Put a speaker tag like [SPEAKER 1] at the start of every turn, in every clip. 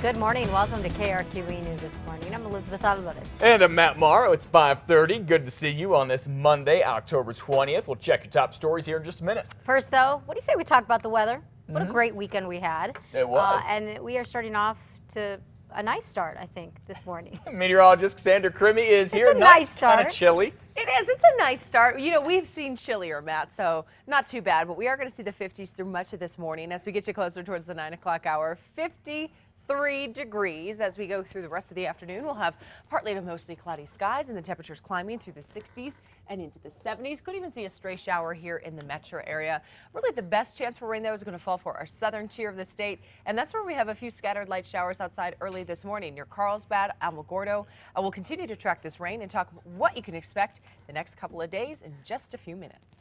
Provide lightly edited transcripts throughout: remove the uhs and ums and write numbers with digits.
[SPEAKER 1] Good morning. Welcome to KRQE News this morning. I'm Elizabeth Alvarez.
[SPEAKER 2] And I'm Matt Morrow. It's 5:30. Good to see you on this Monday, October 20th. We'll check your top stories here in just a minute.
[SPEAKER 1] First, though, what do you say we talk about the weather? What a great weekend we had.
[SPEAKER 2] It was.
[SPEAKER 1] And we are starting off to a nice start, I think, this morning.
[SPEAKER 2] Meteorologist Cassandra Crimmy is here.
[SPEAKER 1] It's a nice start.
[SPEAKER 2] Kind of chilly.
[SPEAKER 3] It is. It's a nice start. You know, we've seen chillier, Matt, so not too bad. But we are going to see the 50s through much of this morning as we get you closer towards the 9 o'clock hour. 53 degrees as we go through the rest of the afternoon. We'll have partly to mostly cloudy skies and the temperatures climbing through the 60s and into the 70s. Could even see a stray shower here in the metro area. Really, the best chance for rain, though, is going to fall for our southern tier of the state, and that's where we have a few scattered light showers outside early this morning near Carlsbad, Alamogordo. We'll continue to track this rain and talk what you can expect the next couple of days in just a few minutes.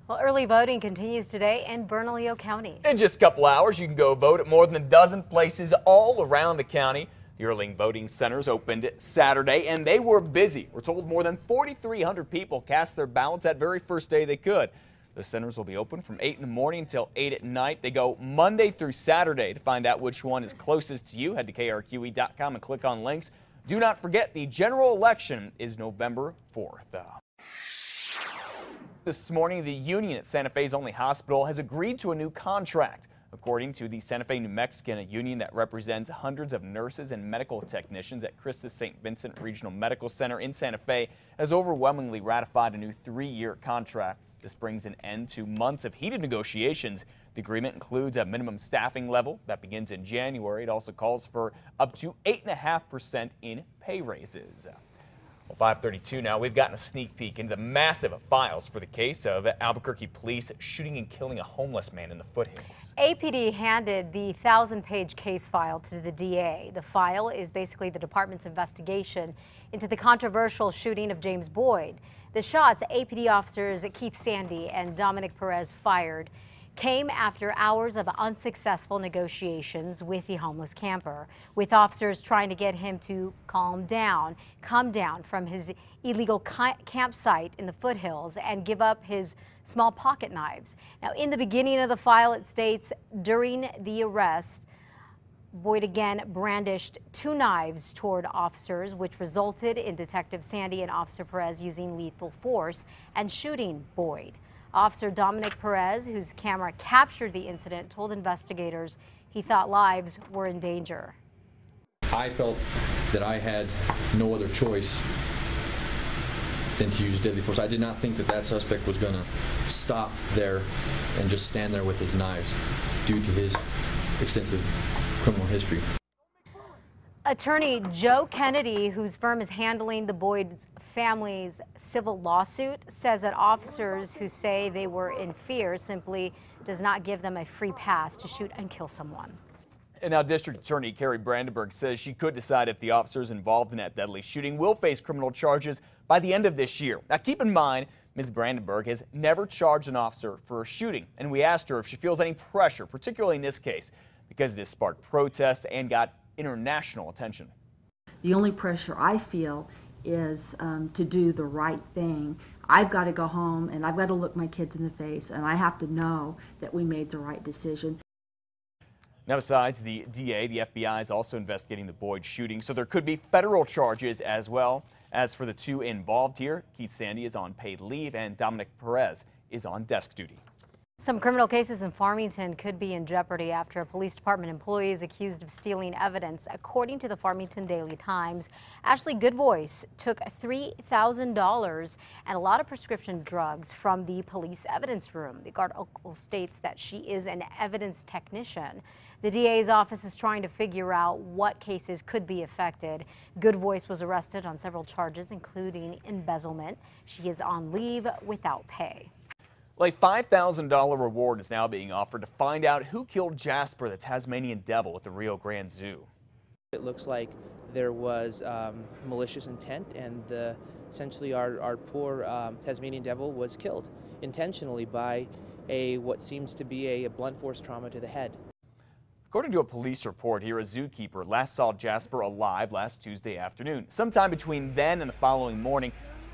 [SPEAKER 1] Well, early voting continues today in Bernalillo County.
[SPEAKER 2] In just a couple hours, you can go vote at more than a dozen places all around the county. The early voting centers opened Saturday, and they were busy. We're told more than 4,300 people cast their ballots that very first day they could. The centers will be open from 8 in the morning until 8 at night. They go Monday through Saturday. To find out which one is closest to you, head to krqe.com and click on links. Do not forget, the general election is November 4th. This morning, the union at Santa Fe's only hospital has agreed to a new contract. According to the Santa Fe New Mexican, a union that represents hundreds of nurses and medical technicians at Christus St. Vincent Regional Medical Center in Santa Fe, has overwhelmingly ratified a new 3-year contract. This brings an end to months of heated negotiations. The agreement includes a minimum staffing level that begins in January. It also calls for up to 8.5% in pay raises. Well, 5:32 now. We've gotten a sneak peek into the massive files for the case of Albuquerque police shooting and killing a homeless man in the foothills.
[SPEAKER 1] APD handed the 1,000-page case file to the DA. The file is basically the department's investigation into the controversial shooting of James Boyd. The shots APD officers Keith Sandy and Dominic Perez fired came after hours of unsuccessful negotiations with the homeless camper, with officers trying to get him to come down from his illegal campsite in the foothills and give up his small pocket knives. Now, in the beginning of the file, it states during the arrest, Boyd again brandished 2 knives toward officers, which resulted in Detective Sandy and Officer Perez using lethal force and shooting Boyd. Officer Dominic Perez, whose camera captured the incident, told investigators he thought lives were in danger.
[SPEAKER 4] I felt that I had no other choice than to use deadly force. I did not think that that suspect was going to stop there and just stand there with his knives due to his extensive criminal history.
[SPEAKER 1] Attorney Joe Kennedy, whose firm is handling the Boyd's family's civil lawsuit, says that officers who say they were in fear simply does not give them a free pass to shoot and kill someone.
[SPEAKER 2] And now District Attorney Carrie Brandenburg says she could decide if the officers involved in that deadly shooting will face criminal charges by the end of this year. Now keep in mind, Ms. Brandenburg has never charged an officer for a shooting, and we asked her if she feels any pressure, particularly in this case, because it has sparked protests and got international attention.
[SPEAKER 5] The only pressure I feel is to do the right thing. I've got to go home and I've got to look my kids in the face, and I have to know that we made the right decision.
[SPEAKER 2] Now, besides the DA, the FBI is also investigating the Boyd shooting, so there could be federal charges as well. As for the 2 involved here, Keith Sandy is on paid leave and Dominic Perez is on desk duty.
[SPEAKER 1] Some criminal cases in Farmington could be in jeopardy after a police department employee is accused of stealing evidence. According to the Farmington Daily Times, Ashley Goodvoice took $3,000 and a lot of prescription drugs from the police evidence room. The article states that she is an evidence technician. The DA's office is trying to figure out what cases could be affected. Goodvoice was arrested on several charges, including embezzlement. She is on leave without pay.
[SPEAKER 2] Well, a $5,000 reward is now being offered to find out who killed Jasper, the Tasmanian devil, at the Rio Grande Zoo.
[SPEAKER 6] It looks like there was malicious intent, and essentially our poor Tasmanian devil was killed intentionally by what seems to be a blunt force trauma to the head.
[SPEAKER 2] According to a police report here, a zookeeper last saw Jasper alive last Tuesday afternoon. Sometime between then and the following morning,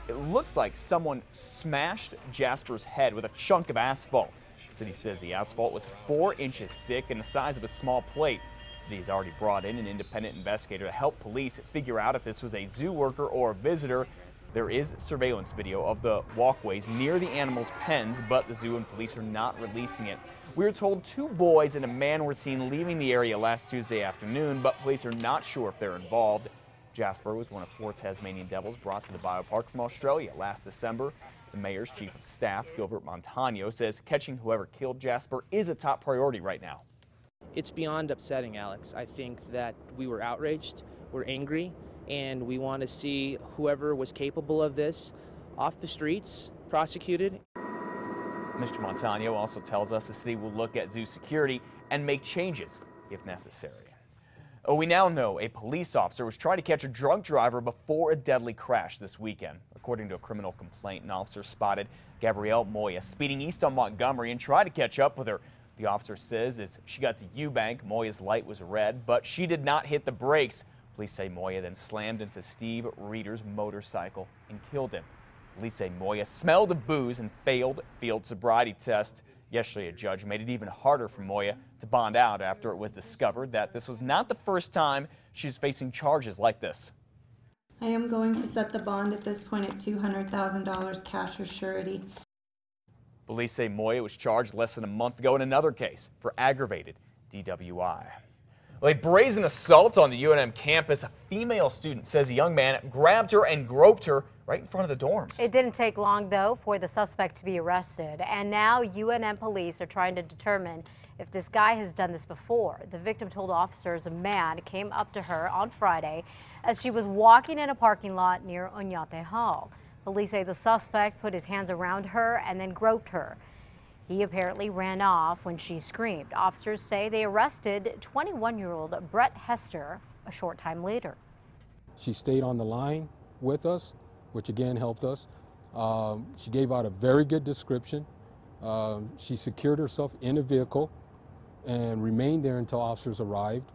[SPEAKER 2] it looks like someone smashed Jasper's head with a chunk of asphalt. The city says the asphalt was 4 inches thick and the size of a small plate. The city has already brought in an independent investigator to help police figure out if this was a zoo worker or a visitor. There is surveillance video of the walkways near the animals' pens, but the zoo and police are not releasing it. We are told 2 boys and a man were seen leaving the area last Tuesday afternoon, but police are not sure if they're involved. Jasper was one of 4 Tasmanian devils brought to the biopark from Australia last December. The mayor's chief of staff, Gilbert Montano, says catching whoever killed Jasper is a top priority right now.
[SPEAKER 6] It's beyond upsetting, Alex. I think that we were outraged, we're angry, and we want to see whoever was capable of this off the streets, prosecuted.
[SPEAKER 2] Mr. Montano also tells us the city will look at zoo security and make changes if necessary. We now know a police officer was trying to catch a drunk driver before a deadly crash this weekend. According to a criminal complaint, an officer spotted Gabrielle Moya speeding east on Montgomery and tried to catch up with her. The officer says as she got to Eubank, Moya's light was red, but she did not hit the brakes. Police say Moya then slammed into Steve Reeder's motorcycle and killed him. Police say Moya smelled of booze and failed field sobriety test. Yesterday, a judge made it even harder for Moya to bond out after it was discovered that this was not the first time she's facing charges like this.
[SPEAKER 7] I am going to set the bond at this point at $200,000 cash or surety.
[SPEAKER 2] Police say Moya was charged less than a month ago in another case for aggravated DWI. Well, a brazen assault on the UNM campus. A female student says a young man grabbed her and groped her right in front of the dorms.
[SPEAKER 1] It didn't take long, though, for the suspect to be arrested. And now UNM police are trying to determine if this guy has done this before. The victim told officers a man came up to her on Friday as she was walking in a parking lot near Oñate Hall. Police say the suspect put his hands around her and then groped her. He apparently ran off when she screamed. Officers say they arrested 21-year-old Brett Hester a short time later.
[SPEAKER 8] She stayed on the line with us, which again helped us. She gave out a very good description. She secured herself in a vehicle and remained there until officers arrived.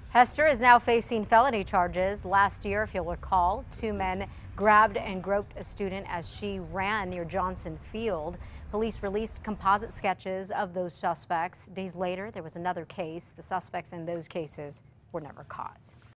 [SPEAKER 1] Hester is now facing felony charges. Last year, if you'll recall, 2 men grabbed and groped a student as she ran near Johnson Field. Police released composite sketches of those suspects. Days later, there was another case. The suspects in those cases were never caught.